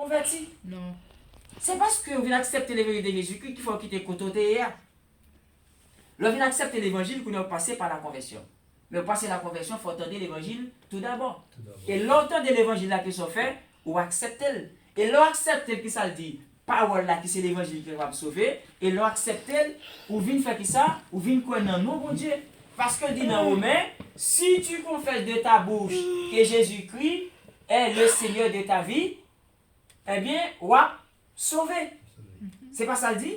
converti. Non. C'est parce que vous acceptez l'évangile de Jésus-Christ qu'il faut quitter le côté. Vous acceptez l'évangile que nous passez par la conversion. Mais pour passer la conversion, il faut entendre l'évangile tout d'abord. Et l'entendre de l'évangile là qui sont fait, ou accepter. Et l'on accepte qui ça le dit, parole là qui c'est l'évangile qui va vous sauver, et l'on accepte, ou vient faire qui ça, ou vient quoi dans nous, bon Dieu. Parce que dit dans Romains, si tu confesses de ta bouche que Jésus-Christ est le Seigneur de ta vie, eh bien, ou sauvé. C'est pas ça le dit?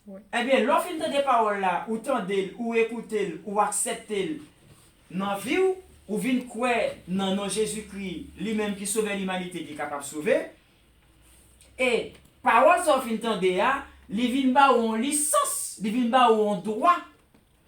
Oui. Eh bien, l'on fin de des paroles là, ou tendez, ou écoutez, ou acceptez, dans la vie, ou vient quoi dans Jésus-Christ, lui-même qui sauve l'humanité, qui est capable de sauver, et parole ça fin tendez, li vient ba ou en licence, li vient ba ou en droit,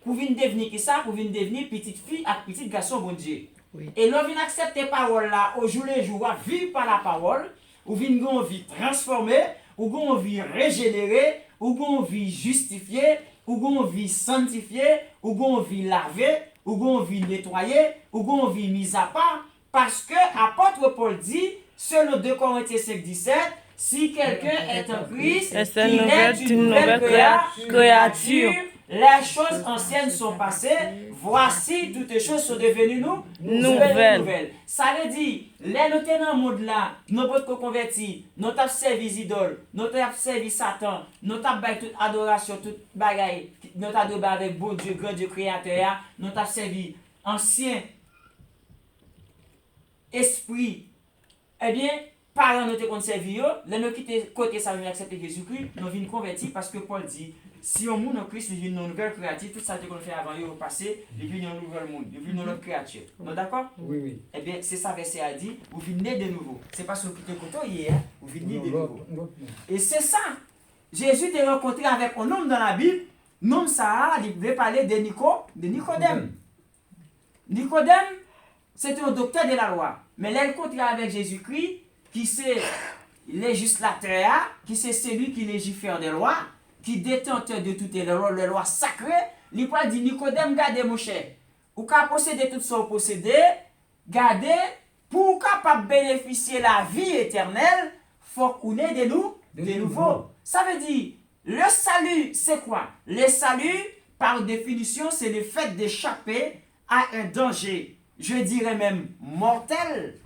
pour venir devenir qui ça, pour venir devenir petite fille et petit garçon, bon Dieu. Oui. Et l'on vient accepter parole là, au jour le jour, vivre par la parole, ou vient gon vie transformée, ou gon vie régénérée, ou gon vie justifiée, ou gon vie sanctifiée, ou gon vie lavée, ou gon vie nettoyée, ou gon vie mise à part, parce que apôtre Paul dit, selon 2 Corinthiens 5:17, si quelqu'un est en Christ, il est une nouvelle créature. Les choses anciennes sont passées, voici toutes choses sont devenues nouvelles. Ça veut dire, les nous sommes dans le monde là, nous ne pouvons convertir, nous avons servi les idoles, nous avons servi Satan, nous avons fait toute adoration, toute bagaille, nous avons adoré avec bon Dieu, grand Dieu créateur, nous avons servi ancien esprit. Eh bien, parents nous avons servi, les nous quitter côté ça, nous accepter Jésus-Christ, nous venons convertir parce que Paul dit, si on monde en Christ, il vient une nouvelle créature, tout ça qu'on fait avant, il est passé, il vient un nouvel monde, il vient une autre créature. Nous d'accord? Oui, oui. Eh bien, c'est ça verset a dit, vous venez de nouveau. C'est pas ce que vous côté hier, vous venez de nouveau. Et c'est ça. Jésus t'a rencontré avec un homme dans la Bible, nom ça, il veut parler de Nicodème. Nicodème, c'était un docteur de la loi. Mais là, il rencontre avec Jésus-Christ, qui c'est législateur, qui c'est celui qui légifère des lois, qui détenteur de toutes les lois sacrées, il peut dire Nicodème, gardez mon cher. Ou qu'à posséder tout ça, posséder, garder, pour capable bénéficier la vie éternelle, faut qu'on ait de nouveau. Ça veut dire, le salut, c'est quoi? Le salut, par définition, c'est le fait d'échapper à un danger, je dirais même mortel.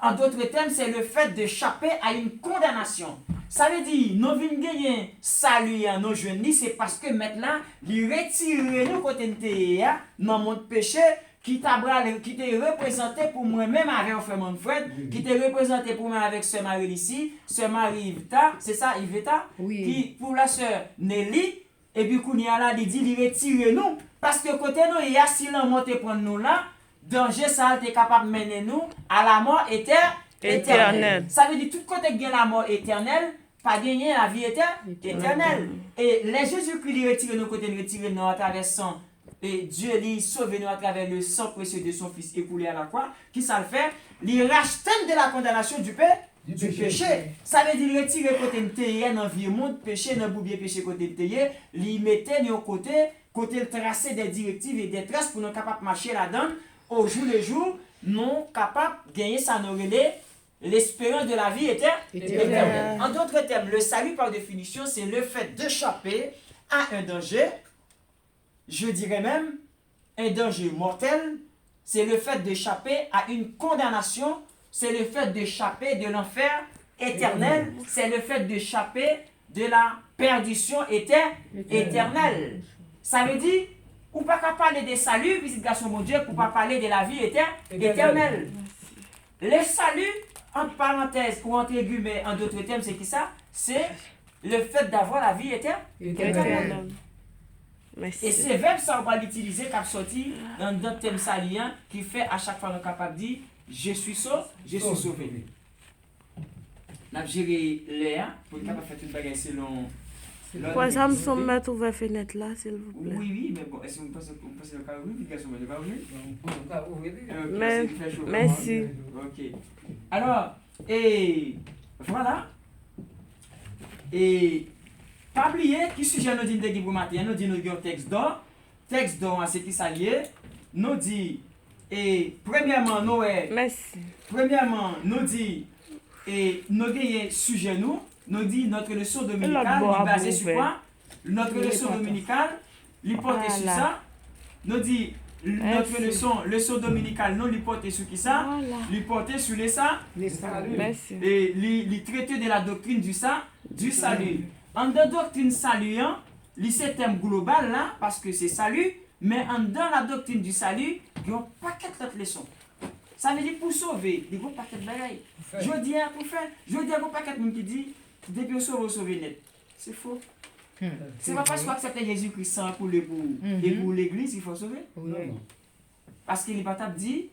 En d'autres termes, c'est le fait d'échapper à une condamnation. Ça veut dire, nous venons gagner salut à nos jeunes, c'est parce que maintenant, ils retirent nous côté de dans mon péché, qui t'a représenté pour moi-même avec un frère Manfred, qui t'a représenté pour moi avec sœur Marie ici, sœur Marie Yveta, c'est ça, Yveta? Oui. Qui pour la sœur Nelly, et puis qu'on y a là, il dit, il retire nous, parce que côté nous, il y a si l'on monte prendre nous là, danger ça est capable de mener nous à la mort éternelle. Ça veut dire tout côté gagne la mort éternelle, pas gagner la vie éternelle. Et les Jésus-Christ il retire nos côtés, retire nous à travers son et Dieu lui sauve nous à travers le sang précieux de son fils écoulé à la croix. Qui ça le fait? Il rachète de la condamnation du péché. Ça veut dire retirer côté de dans vie monde péché dans boubier péché côté de il mettait nous côté le tracer des directives et des traces pour nous capable marcher là-dedans. Au jour le jour, nous capables de gagner ça nous relais l'espérance de la vie éternelle. En d'autres termes, le salut par définition, c'est le fait d'échapper à un danger, je dirais même un danger mortel, c'est le fait d'échapper à une condamnation, c'est le fait d'échapper de l'enfer éternel, c'est le fait d'échapper de la perdition éternelle. Ça veut dire, ou pas qu'à parler de salut, visite garçon mon Dieu, pour pas parler de la vie éternelle. Le salut, entre parenthèses ou entre guillemets, en d'autres termes, c'est qui ça? C'est le fait d'avoir la vie éternelle. Et c'est verbe ça, on va l'utiliser comme sorti dans d'autres thèmes salients qui fait à chaque fois nous capable de dire je suis sauvé. N'a géré l'air pour être capable de faire une bagarre selon. Par exemple, son mettre ouvert fenêtre là, s'il vous plaît. Oui, mais bon, est-ce que vous pensez le cas ouvrir? Le cas ouvrir? Mais, merci. Ok. Alors, et voilà. Et pas oublier qui sujet nous dit de Guy matin, nous dit nous un texte d'or. Texte d'or, c'est qui s'allie. Nous dit, et premièrement, Noël. Merci. Premièrement, nous dit et nous avons sujet nous dit notre leçon l'autre dominicale bord est basée sur ouvert. quoi? Notre leçon dominicale, l'hypothèse sur Voilà. ça. Nous dit notre leçon dominicale, non l'hypothèse sur qui ça? Voilà. L'hypothèse sur les ça Les saluts. Merci. et les traités de la doctrine du salut. En de doctrine saluant, c'est thème global là, parce que c'est salut, mais dans la doctrine du salut, il y a un paquet d'autres leçons. Ça veut dire pour sauver, il y a un paquet de bagailles. Je dis pour faire, je dis à un paquet de monde qui dit, depuis vous sauver net. C'est faux. C'est pas parce qu'on accepte Jésus-Christ sans pour et pour l'église qu'il faut sauver. Oui. Parce qu'il n'est pas dit,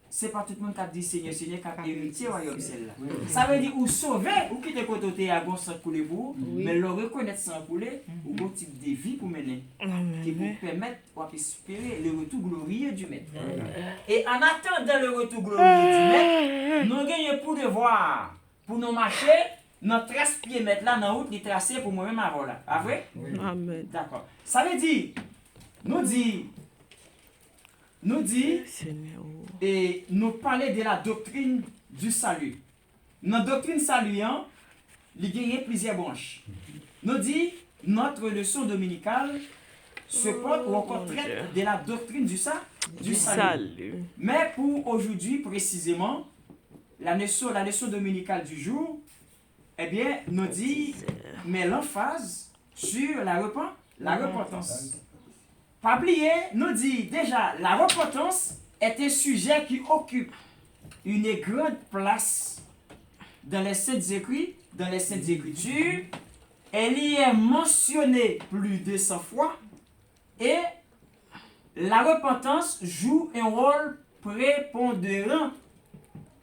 c'est pas tout le monde qui a dit Seigneur, Seigneur, qui a hérité au royaume celle-là. Ça veut dire ou sauver, ou quitter côté à bon sang couler pour, mais le reconnaître sans couler, ou bon type de vie pour mener, qui vous permettre de espérer le retour glorieux du Maître. Et en attendant le retour glorieux du Maître, nous gagnons pour devoir, pour nous marcher, notre 13 pieds mettre là dans la route, les tracer pour moi-même avant là. Ah vrai? Amen. D'accord. Ça veut dire, nous dit, Seigneur. et nous parler de la doctrine du salut. Notre doctrine saluant, il y a plusieurs branches. Nous dit, notre leçon dominicale se porte ou encore traite de la doctrine du salut. Salut. Mais pour aujourd'hui précisément, la leçon dominicale du jour, eh bien, nous dit, met l'emphase sur la repentance. Pas oublier, nous dit déjà, la repentance est un sujet qui occupe une grande place dans les Saintes Écritures. Elle y est mentionnée plus de 100 fois et la repentance joue un rôle prépondérant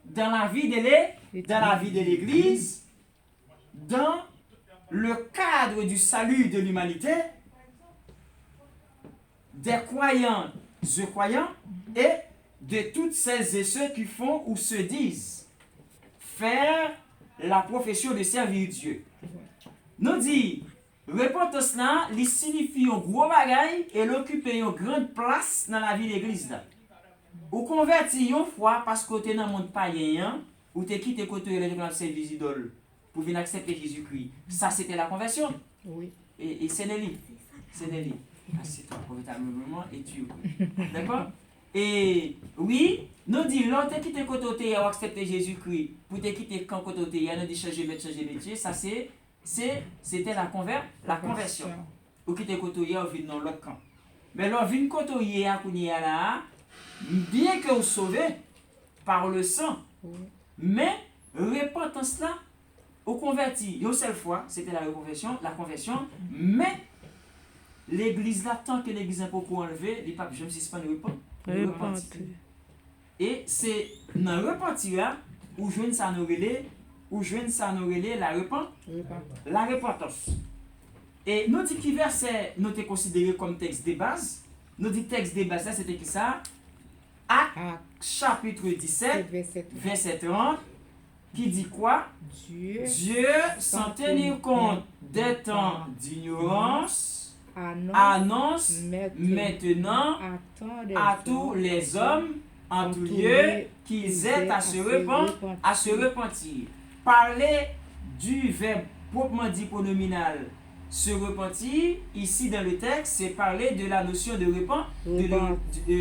dans la vie de l'Église, dans le cadre du salut de l'humanité, des croyants et de toutes celles et ceux qui font ou se disent faire la profession de servir Dieu. Nous dit, repentance là, il signifie un gros bagage et l'occupe une grande place dans la vie de l'église là. Ou converti une fois parce que tu es dans le monde païen, ou tu quitté côté de la service idole pour venir accepter Jésus-Christ. Ça c'était la conversion. Oui. Et c'est Nelly. C'est Nelly. Assieds-toi confortablement et tu. D'accord? Et oui, nous dit, l'autre qui te côté à accepter Jésus-Christ, pour te quitter quand côté, il y a des changer métier, ça c'était la conversion. Ou qui te côté au vide dans l'autre camp. Mais l'on vient côté à Kounia là, bien que vous sauvez par le sang, mais repentance là, au converti, une seule fois, c'était la conversion, mais l'église là, tant que l'église n'a pas enlevé, les papes, je me suis pas repentir. Et c'est dans le repentir là, où joindre ça nous relais la repentance. Et nous dit qui verset nous t'es considéré comme texte de base. Nous dit texte de base là, c'était qui ça? Actes chapitre 17, verset 30, qui dit quoi? Dieu, sans tenir compte des temps d'ignorance, annonce maintenant à tous les hommes en tout lieu qu'ils aient à se repentir. Parler du verbe proprement dit pronominal se repentir, ici dans le texte, c'est parler de la notion de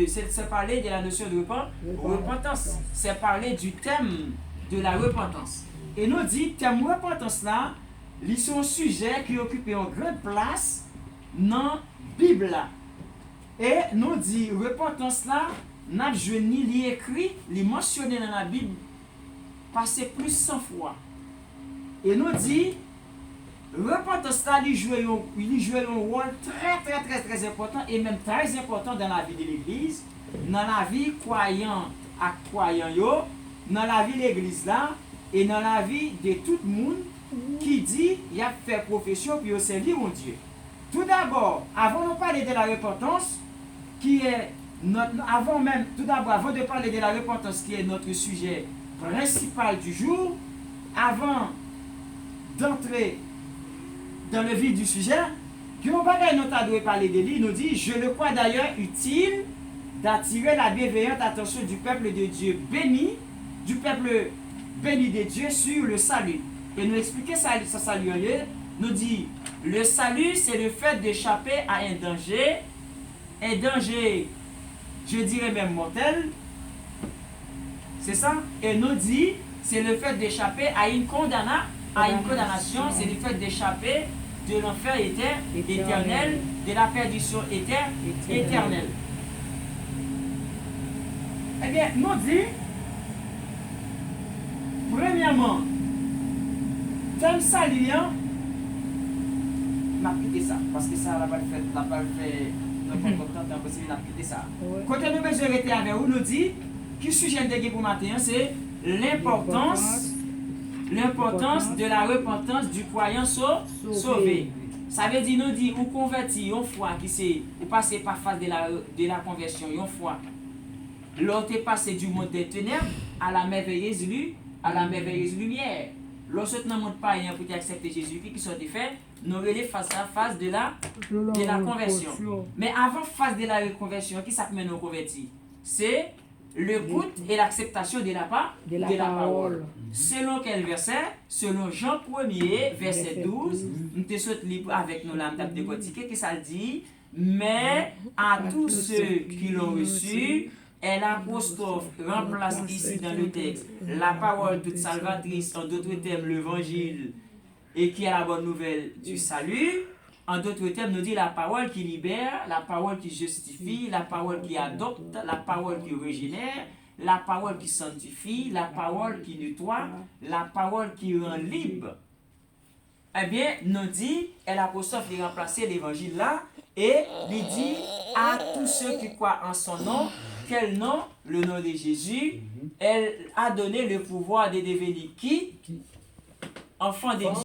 c'est parler de la notion de repentance. C'est parler du thème de la repentance. Et nous dit, thème repentance là, ils sont un sujet qui occupe une grande place dans la Bible. Et nous dit, repentance là, n'a ni li écrit, li mentionné dans la Bible, passé plus 100 fois. Et nous dit, repentance là, il joue un rôle très important et même très important dans la vie de l'Église, dans la vie croyant à croyant yo, dans la vie de l'Église là, et dans la vie de tout le monde qui dit il a fait profession puis il servir mon Dieu. Tout d'abord, avant de parler de la repentance, qui est avant de parler de la repentance qui est notre sujet principal du jour, avant d'entrer dans le vif du sujet, Guillaume Bagay nous parler de lui, nous dit, je le crois d'ailleurs utile d'attirer la bienveillante attention du peuple de Dieu béni, du peuple béni de Dieu sur le salut. Et nous expliquer ça salut, nous dit, le salut, c'est le fait d'échapper à un danger, je dirais même mortel. C'est ça? Et nous dit, c'est le fait d'échapper à une condamnation, c'est le fait d'échapper de l'enfer éternel, de la perdition éternelle. Eh bien, nous dit, premièrement, thème saluant, n'a quitté ça, parce que ça n'a pas fait, n'a quitté ça. Quand nous besoin rester avec vous, nous dit, qui sujet de pour matin, c'est l'importance de la repentance du croyant sauvé. Ça veut dire, nous dit, ou converti, une fois qui c'est, ou passer par phase de la conversion, une fois. L'autre est passé du monde des ténèbres à la merveilleuse lumière. Lorsque nous ne montre pas rien pour accepter Jésus-Christ qui sont fait, nous allons face à face de la conversion. Mais avant phase de la conversion, qui s'appelle nous convertir? C'est l'écoute et l'acceptation de la parole. Selon quel verset? Selon Jean 1er, verset 12. Nous te sommes libres avec nos lames décortiquées, qui ça dit? Mais à tous ceux qui l'ont reçu, et l'apostrophe remplace ici dans le texte la parole toute salvatrice, en d'autres termes l'évangile, et qui est la bonne nouvelle du salut. En d'autres termes, nous dit la parole qui libère, la parole qui justifie, la parole qui adopte, la parole qui régénère, la parole qui sanctifie, la parole qui nettoie, la parole qui rend libre. Eh bien, nous dit, et l'apostrophe qui remplace l'évangile là, et lui dit à tous ceux qui croient en son nom. Quel nom? Le nom de Jésus. Elle a donné le pouvoir de devenir qui? Enfant de Dieu.